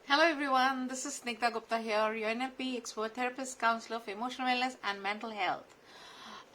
Hello everyone, this is Snigdha Gupta here, your NLP expert therapist, counselor for emotional wellness and mental health.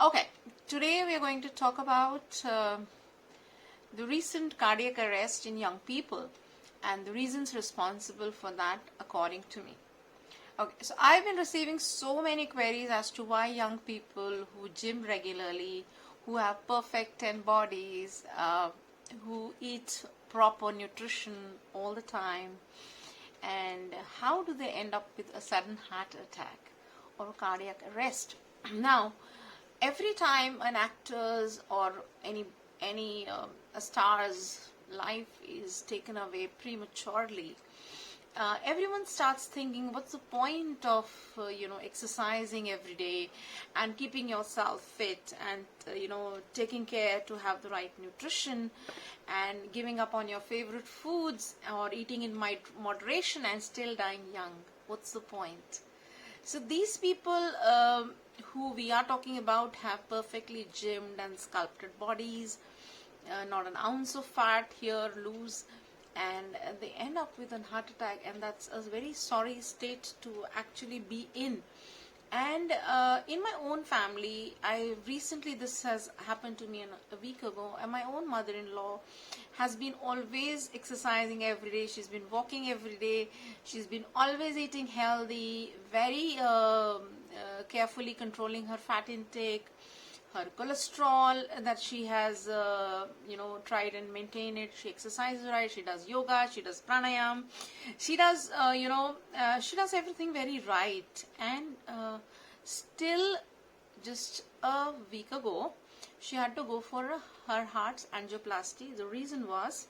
Okay, today we are going to talk about the recent cardiac arrest in young people and the reasons responsible for that according to me. Okay, so I've been receiving so many queries as to why young people who gym regularly, who have perfect 10 bodies, who eat proper nutrition all the time, and how do they end up with a sudden heart attack or a cardiac arrest. Now, every time an actor's or any a star's life is taken away prematurely, everyone starts thinking, what's the point of exercising every day and keeping yourself fit and taking care to have the right nutrition and giving up on your favorite foods or eating in moderation and still dying young? What's the point? So these people who we are talking about have perfectly gymmed and sculpted bodies, not an ounce of fat here loose, and they end up with a heart attack, and that's a very sorry state to actually be in. And in my own family, this has happened to me a week ago, and my own mother-in-law has been always exercising every day. She's been walking every day. She's been always eating healthy, very carefully controlling her fat intake, her cholesterol that she has tried and maintain it. She exercises right, she does yoga, she does pranayam, she does she does everything very right. And still, just a week ago, she had to go for her heart's angioplasty. The reason was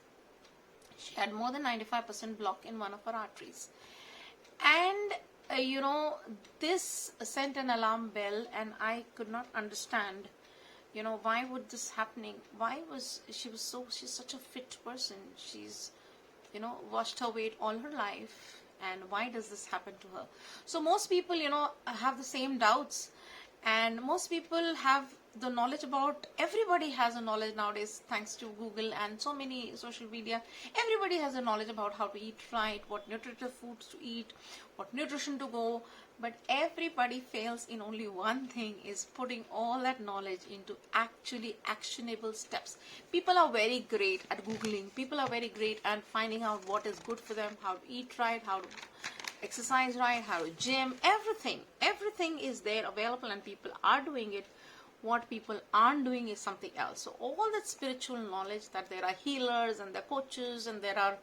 she had more than 95% block in one of her arteries. And this sent an alarm bell, and I could not understand, why would this happening? She's such a fit person. She's, watched her weight all her life, and why does this happen to her? So most people, have the same doubts, and most people have the knowledge about, everybody has a knowledge nowadays thanks to Google and so many social media. Everybody has a knowledge about how to eat right, what nutritive foods to eat, what nutrition to go, but everybody fails in only one thing, is putting all that knowledge into actually actionable steps. People are very great at Googling, people are very great at finding out what is good for them, how to eat right, how to exercise right, how to gym, everything is there available and people are doing it. What people aren't doing is something else. So all that spiritual knowledge, that there are healers and there are coaches and there are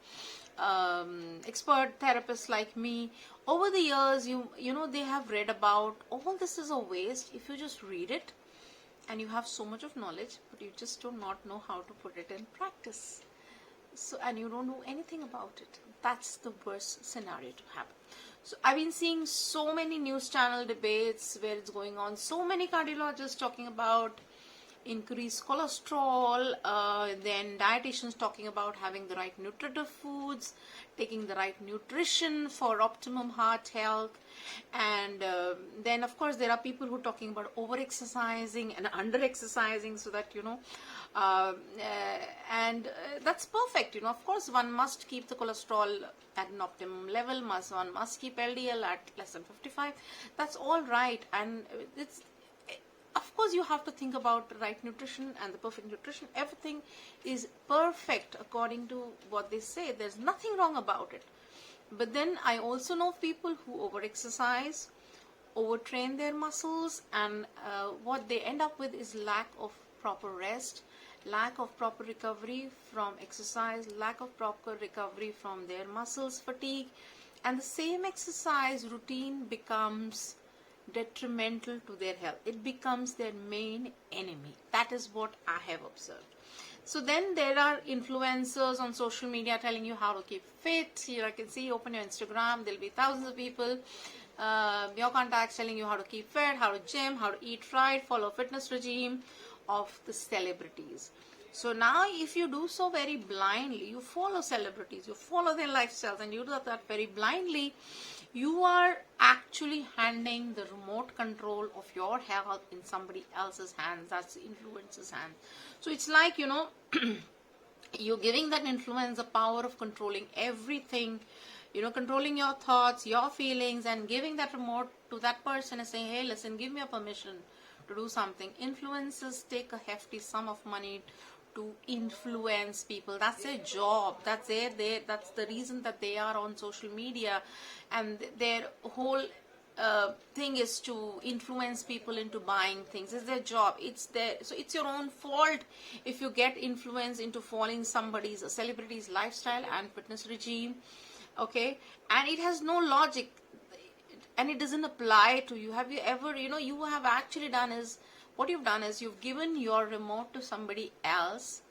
expert therapists like me, over the years, they have read about, all this is a waste if you just read it and you have so much of knowledge, but you just do not know how to put it in practice. So, and you don't know anything about it. That's the worst scenario to happen. So I've been seeing so many news channel debates where it's going on, so many cardiologists talking about increased cholesterol, then dietitians talking about having the right nutritive foods, taking the right nutrition for optimum heart health, and then of course there are people who are talking about over exercising and under exercising, so that that's perfect. Of course one must keep the cholesterol at an optimum level, one must keep LDL at less than 55. That's all right, and it's, of course you have to think about the right nutrition and the perfect nutrition. Everything is perfect according to what they say. There's nothing wrong about it. But then I also know people who over exercise, overtrain their muscles, and what they end up with is lack of proper rest, lack of proper recovery from exercise, lack of proper recovery from their muscles, fatigue, and the same exercise routine becomes detrimental to their health. It becomes their main enemy. That is what I have observed. So then there are influencers on social media telling you how to keep fit. Here I can see, open your Instagram, there'll be thousands of people, your contacts telling you how to keep fit, how to gym, how to eat right, follow a fitness regime of the celebrities. So now if you do so very blindly, you follow celebrities, you follow their lifestyles, and you do that very blindly, you are actually handing the remote control of your health in somebody else's hands. That's the influencer's hand. So it's like, you're giving that influencer power of controlling everything controlling your thoughts, your feelings, and giving that remote to that person and saying, hey, listen, give me a permission to do something. Influencers take a hefty sum of money to influence people. That's their job. That's that's the reason that they are on social media, and their whole thing is to influence people into buying things. It's their job. So it's your own fault if you get influenced into following a celebrity's lifestyle and fitness regime. Okay, and it has no logic, and it doesn't apply to you. Have you ever, you have actually done is, what you've done is you've given your remote to somebody else,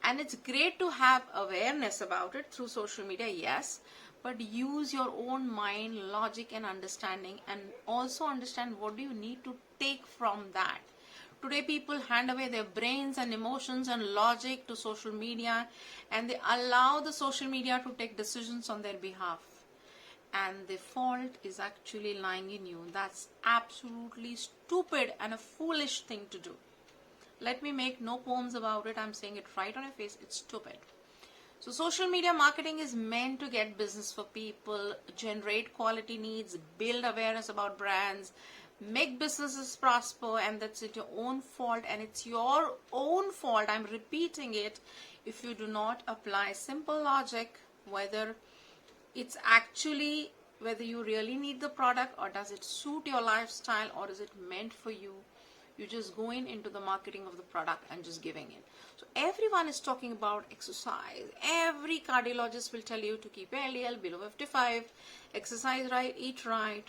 and it's great to have awareness about it through social media, yes, but use your own mind, logic, and understanding, and also understand what do you need to take from that. Today people hand away their brains and emotions and logic to social media, and they allow the social media to take decisions on their behalf. And the fault is actually lying in you. That's absolutely stupid and a foolish thing to do. Let me make no poems about it. I'm saying it right on your face. It's stupid. So social media marketing is meant to get business for people, generate quality needs, build awareness about brands, make businesses prosper, and that's your own fault, and it's your own fault, I'm repeating it, if you do not apply simple logic, whether you really need the product, or does it suit your lifestyle, or is it meant for you. You're just going into the marketing of the product and just giving it. So everyone is talking about exercise. Every cardiologist will tell you to keep LDL below 55, exercise right, eat right.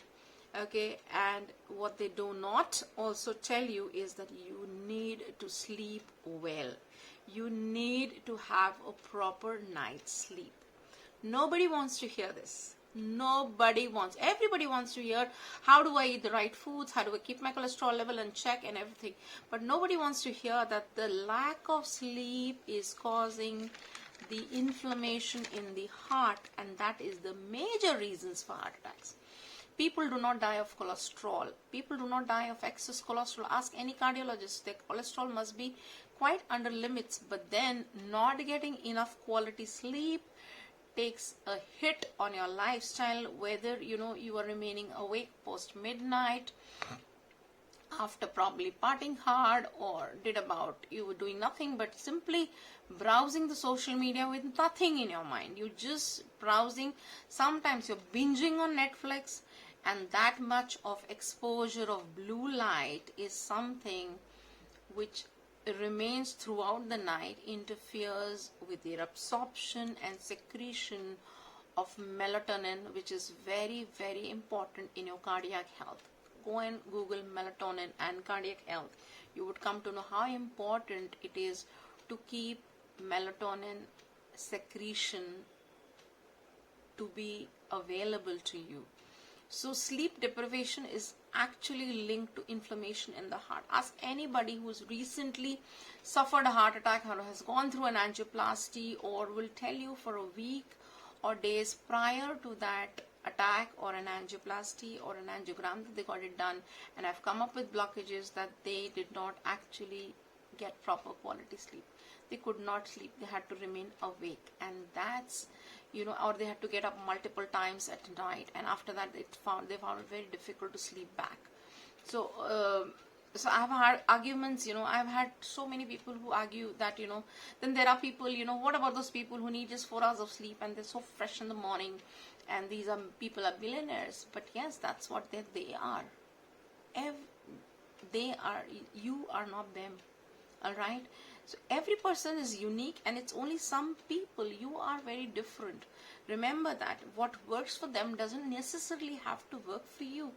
Okay, and what they do not also tell you is that you need to sleep well. You need to have a proper night's sleep. Nobody wants to hear this. Everybody wants to hear, how do I eat the right foods, how do I keep my cholesterol level in check and everything. But nobody wants to hear that the lack of sleep is causing the inflammation in the heart, and that is the major reasons for heart attacks. People do not die of cholesterol. People do not die of excess cholesterol. Ask any cardiologist. Their cholesterol must be quite under limits, but then not getting enough quality sleep takes a hit on your lifestyle, whether you are remaining awake post midnight after probably partying hard, or you were doing nothing but simply browsing the social media with nothing in your mind. You're just browsing. Sometimes you're binging on Netflix, and that much of exposure of blue light is something which remains throughout the night, interferes with the absorption and secretion of melatonin, which is very, very important in your cardiac health. Go and Google melatonin and cardiac health. You would come to know how important it is to keep melatonin secretion to be available to you. So sleep deprivation is actually linked to inflammation in the heart. Ask anybody who's recently suffered a heart attack or has gone through an angioplasty, or will tell you for a week or days prior to that attack or an angioplasty or an angiogram that they got it done and have come up with blockages, that they did not actually get proper quality sleep. They could not sleep. They had to remain awake, and that's or they had to get up multiple times at night, and after that they found it very difficult to sleep back. So I've had arguments, I've had so many people who argue that, then there are people, what about those people who need just 4 hours of sleep and they're so fresh in the morning, and these people are billionaires. But yes, that's what they are. You are not them. All right. So every person is unique, and it's only some people. You are very different. Remember that what works for them doesn't necessarily have to work for you.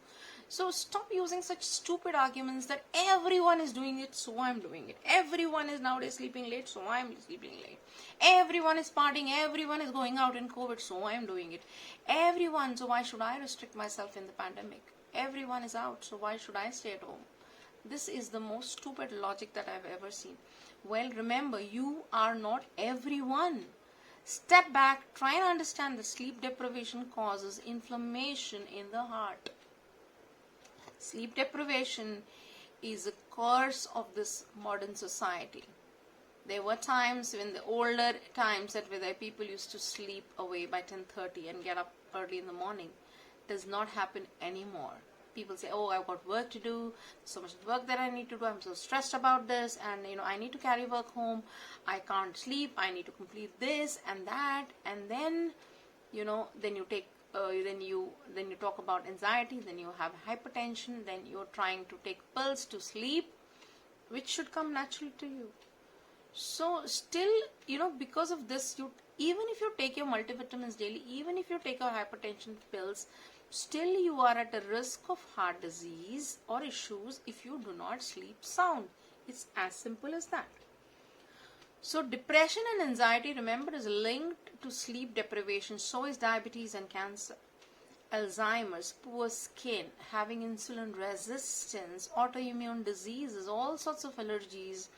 So stop using such stupid arguments that everyone is doing it, so I'm doing it. Everyone is nowadays sleeping late, so I'm sleeping late. Everyone is partying, everyone is going out in COVID, so I'm doing it. Everyone, so why should I restrict myself in the pandemic? Everyone is out, so why should I stay at home? This is the most stupid logic that I've ever seen. Well, remember, you are not everyone. Step back, try and understand that sleep deprivation causes inflammation in the heart. Sleep deprivation is a curse of this modern society. There were times in the older times that where people used to sleep away by 10:30 and get up early in the morning. Does not happen anymore. People say, oh, I've got work to do, so much work that I need to do, I'm so stressed about this, and I need to carry work home, I can't sleep, I need to complete this and that, and then then you take then you talk about anxiety, then you have hypertension, then you're trying to take pills to sleep, which should come naturally to you. So still, because of this, even if you take your multivitamins daily, even if you take your hypertension pills, still you are at a risk of heart disease or issues if you do not sleep sound. It's as simple as that. So depression and anxiety, remember, is linked to sleep deprivation. So is diabetes and cancer, Alzheimer's, poor skin, having insulin resistance, autoimmune diseases, all sorts of allergies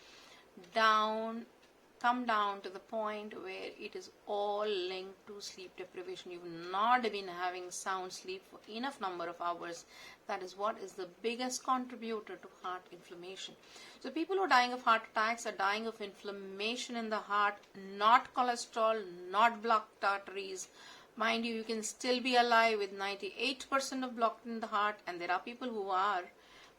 come down to the point where it is all linked to sleep deprivation. You've not been having sound sleep for enough number of hours. That is what is the biggest contributor to heart inflammation. So people who are dying of heart attacks are dying of inflammation in the heart, not cholesterol, not blocked arteries. Mind you, you can still be alive with 98% of blocked in the heart, and there are people who are,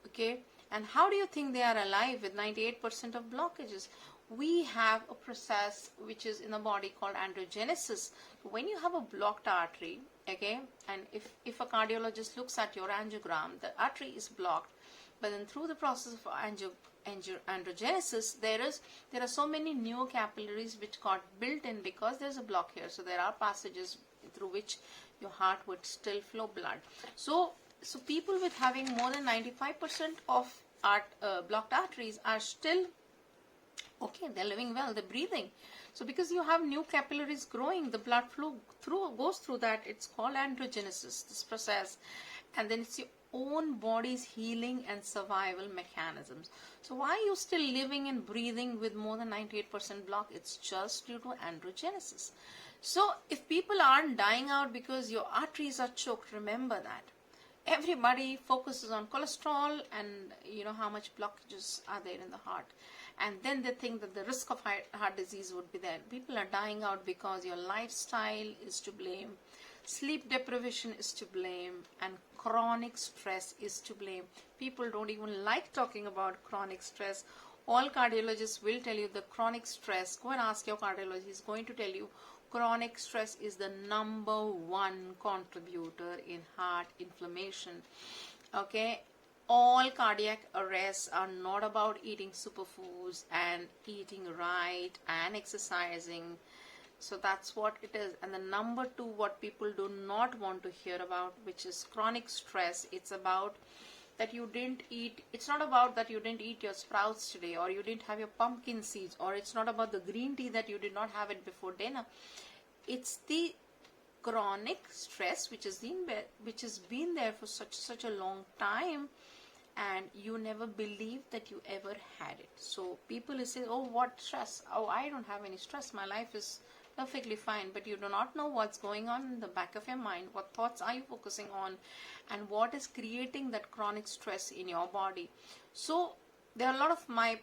okay? And how do you think they are alive with 98% of blockages? We have a process which is in the body called angiogenesis. When you have a blocked artery, okay, and if a cardiologist looks at your angiogram, the artery is blocked, but then through the process of angiogenesis, there are so many new capillaries which got built in because there's a block here. So there are passages through which your heart would still flow blood. So people with having more than 95% of blocked arteries are still okay, they're living well, they're breathing. So because you have new capillaries growing, the blood flow goes through that. It's called angiogenesis, this process. And then it's your own body's healing and survival mechanisms. So why are you still living and breathing with more than 98% block? It's just due to angiogenesis. So if people aren't dying out because your arteries are choked, remember that. Everybody focuses on cholesterol and how much blockages are there in the heart. And then they think that the risk of heart disease would be there. People are dying out because your lifestyle is to blame, sleep deprivation is to blame, and chronic stress is to blame. People don't even like talking about chronic stress. All cardiologists will tell you the chronic stress. Go and ask your cardiologist. He's going to tell you chronic stress is the number one contributor in heart inflammation. Okay? All cardiac arrests are not about eating superfoods and eating right and exercising. So that's what it is. And the number two, what people do not want to hear about, which is chronic stress. It's about that you didn't eat. It's not about that you didn't eat your sprouts today, or you didn't have your pumpkin seeds, or it's not about the green tea that you did not have it before dinner. It's the chronic stress which has been there for such a long time, and you never believed that you ever had it. So people will say, oh, what stress? Oh, I don't have any stress. My life is perfectly fine. But you do not know what's going on in the back of your mind. What thoughts are you focusing on? And what is creating that chronic stress in your body? So there are a lot of my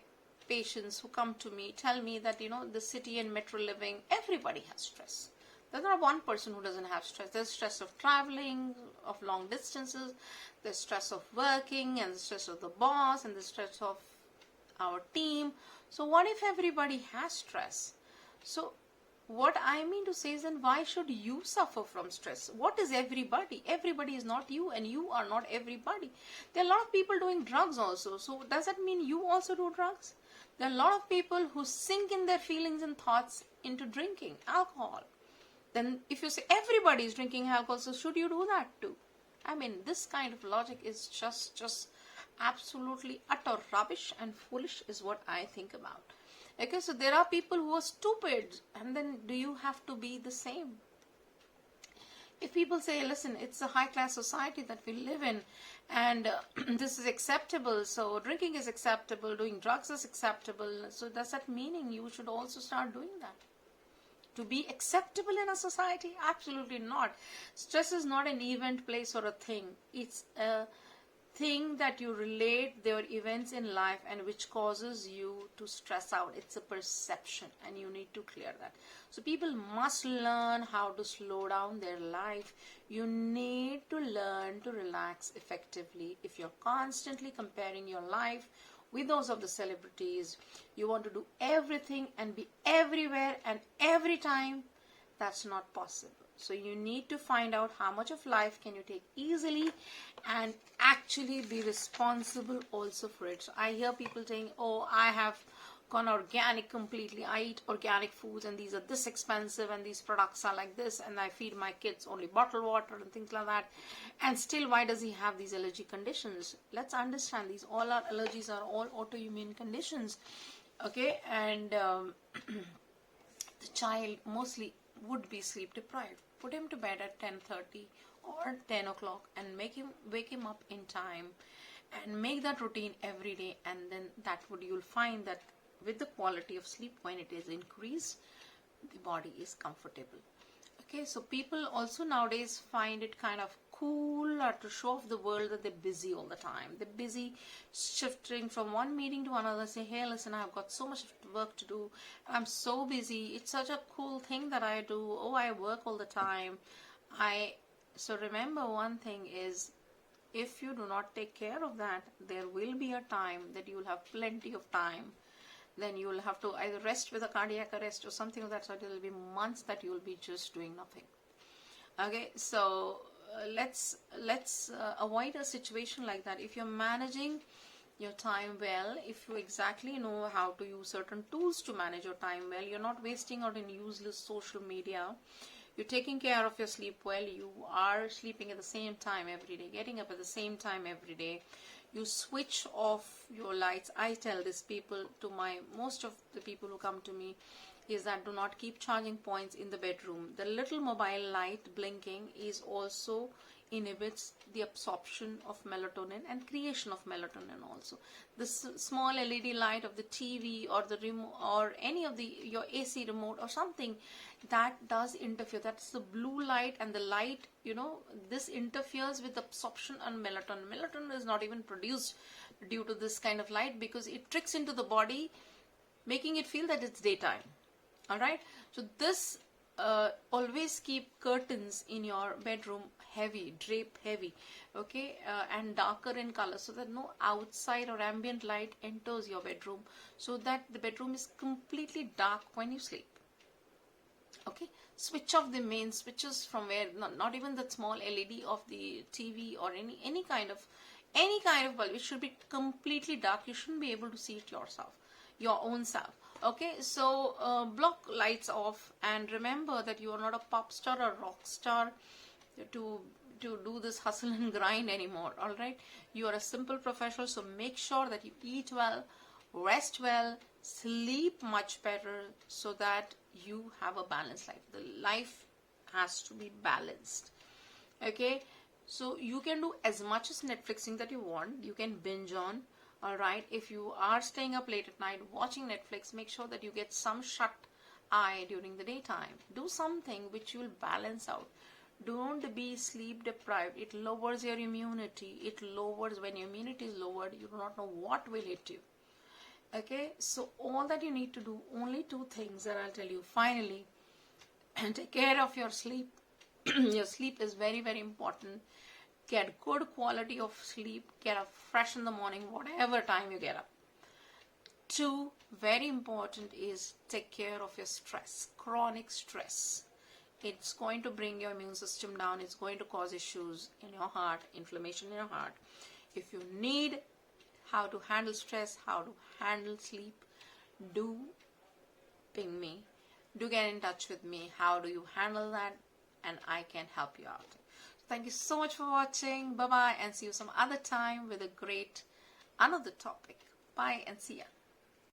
patients who come to me, tell me that, the city and metro living, everybody has stress. There's not one person who doesn't have stress. There's stress of traveling, of long distances, there's stress of working, and the stress of the boss, and the stress of our team. So what if everybody has stress? So what I mean to say is, then why should you suffer from stress? What is everybody? Everybody is not you, and you are not everybody. There are a lot of people doing drugs also. So does that mean you also do drugs? There are a lot of people who sink in their feelings and thoughts into drinking alcohol. Then if you say everybody is drinking alcohol, so should you do that too? I mean, this kind of logic is just absolutely utter rubbish and foolish is what I think about. Okay, so there are people who are stupid, and then do you have to be the same? If people say, listen, it's a high-class society that we live in, and this is acceptable, so drinking is acceptable, doing drugs is acceptable, so does that mean you should also start doing that? To be acceptable in a society? Absolutely not. Stress is not an event, place, or a thing. It's a thing that you relate their events in life and which causes you to stress out. It's a perception and you need to clear that. So people must learn how to slow down their life. You need to learn to relax effectively. If you're constantly comparing your life with those of the celebrities, you want to do everything and be everywhere and every time, that's not possible. So you need to find out how much of life can you take easily and actually be responsible also for it. So I hear people saying, oh, I have gone organic completely. I eat organic foods and these are this expensive and these products are like this and I feed my kids only bottled water and things like that. And still, why does he have these allergy conditions? Let's understand, these all our allergies are all autoimmune conditions. Okay, and the child mostly would be sleep deprived. Put him to bed at 10:30 or 10 o'clock and wake him up in time and make that routine every day, and then you'll find that with the quality of sleep, when it is increased, the body is comfortable. Okay, so people also nowadays find it kind of cool or to show off the world that they're busy all the time. They're busy shifting from one meeting to another, say, hey, listen, I've got so much work to do. I'm so busy. It's such a cool thing that I do. Oh, I work all the time. So remember, one thing is, if you do not take care of that, there will be a time that you will have plenty of time. Then you will have to either rest with a cardiac arrest or something of that sort. There will be months that you will be just doing nothing. Okay, so let's avoid a situation like that. If you're managing your time well, if you exactly know how to use certain tools to manage your time well, you're not wasting out in useless social media, you're taking care of your sleep well, you are sleeping at the same time every day, getting up at the same time every day, you switch off your lights. I tell this to most of the people who come to me, is that do not keep charging points in the bedroom. The little mobile light blinking is also inhibits the absorption of melatonin and creation of melatonin also. This small LED light of the TV or the remote or any of your AC remote or something, that does interfere. That's the blue light, and the light, this interferes with absorption on melatonin. Melatonin is not even produced due to this kind of light because it tricks into the body, making it feel that it's daytime. Alright, so this always keep curtains in your bedroom heavy, drape heavy, okay, and darker in color, so that no outside or ambient light enters your bedroom, so that the bedroom is completely dark when you sleep. Okay, switch off the main switches from where, not even that small LED of the TV or any kind of bulb. It should be completely dark. You shouldn't be able to see it yourself, your own self. Okay, so block lights off, and remember that you are not a pop star or rock star to do this hustle and grind anymore. All right, you are a simple professional, so make sure that you eat well, rest well, sleep much better, so that you have a balanced life. The life has to be balanced. Okay, so you can do as much as Netflixing that you want. You can binge on. Alright, if you are staying up late at night watching Netflix, make sure that you get some shut eye during the daytime. Do something which will balance out. Don't be sleep deprived. It lowers your immunity. When your immunity is lowered, you do not know what will hit you. Okay, so all that you need to do, only 2 things that I'll tell you finally, and take care of your sleep. Your sleep is very, very important. Get good quality of sleep. Get up fresh in the morning, whatever time you get up. 2, very important, is take care of your stress. Chronic stress. It's going to bring your immune system down. It's going to cause issues in your heart, inflammation in your heart. If you need how to handle stress, how to handle sleep, do ping me. Do get in touch with me. How do you handle that? And I can help you out. Thank you so much for watching. Bye-bye, and see you some other time with another topic. Bye and see ya.